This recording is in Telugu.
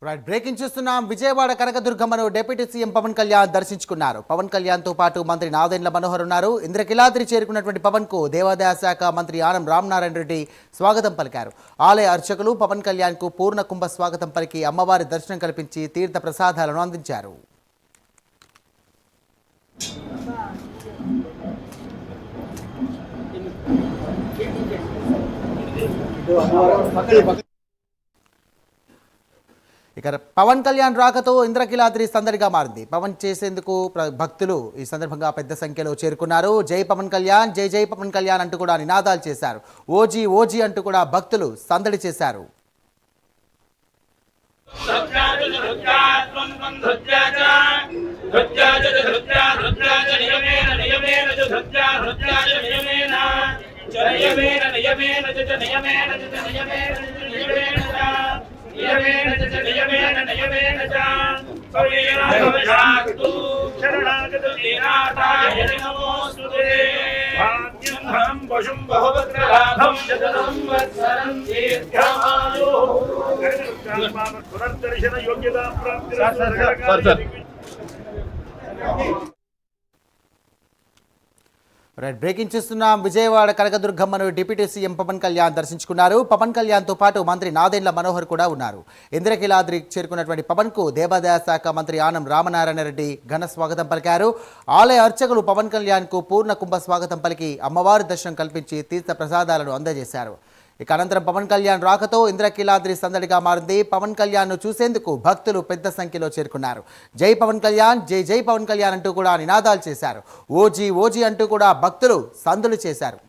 రైట్ బ్రేకింగ్ చూస్తున్నాం. విజయవాడ కనకదుర్గమ్మను డిప్యూటీ సీఎం పవన్ కళ్యాణ్ దర్శించుకున్నారు. పవన్ కళ్యాణ్ తో పాటు మంత్రి నాదెండ్ల మనోహర్ ఉన్నారు. ఇంద్రకీలాద్రి చేరుకున్నటువంటి పవన్ కు దేవాదాయ శాఖ మంత్రి ఆనం రామనారాయణ రెడ్డి స్వాగతం పలికారు. ఆలయ అర్చకులు పవన్ కళ్యాణ్ కు పూర్ణ కుంభ స్వాగతం పలికి అమ్మవారి దర్శనం కల్పించి తీర్థ ప్రసాదాలను అందించారు. ఇక పవన్ కళ్యాణ్ రాకతో ఇంద్రకీలాద్రి సందడిగా మారింది. పవన్ చేసేందుకు భక్తులు ఈ సందర్భంగా పెద్ద సంఖ్యలో చేరుకున్నారు. జై పవన్ కళ్యాణ్, జై జై పవన్ కళ్యాణ్ అంటూ కూడా నినాదాలు చేశారు. ఓజీ ఓజీ అంటూ కూడా భక్తులు సందడి చేశారు. రైట్ బ్రేకింగ్ చూస్తున్నాం. విజయవాడ కనకదుర్గమ్మను డిప్యూటీ సీఎం పవన్ కళ్యాణ్ దర్శించుకున్నారు. పవన్ కళ్యాణ్ తో పాటు మంత్రి నాదెండ్ల మనోహర్ కూడా ఉన్నారు. ఇంద్రకీలాద్రి చేరుకున్నటువంటి పవన్ కు దేవాదాయ శాఖ మంత్రి ఆనం రామనారాయణ రెడ్డి ఘన స్వాగతం పలికారు. ఆలయ అర్చకులు పవన్ కళ్యాణ్ కు పూర్ణ కుంభ స్వాగతం పలికి అమ్మవారి దర్శనం కల్పించి తీర్థ ప్రసాదాలను అందజేశారు. ఇక అనంతరం పవన్ కళ్యాణ్ రాకతో ఇంద్రకీలాద్రి సందడిగా మారింది. పవన్ కళ్యాణ్ ను చూసేందుకు భక్తులు పెద్ద సంఖ్యలో చేరుకున్నారు. జై పవన్ కళ్యాణ్, జై జై పవన్ కళ్యాణ్ అంటూ కూడా నినాదాలు చేశారు. ఓజీ ఓజీ అంటూ కూడా భక్తులు సందడి చేశారు.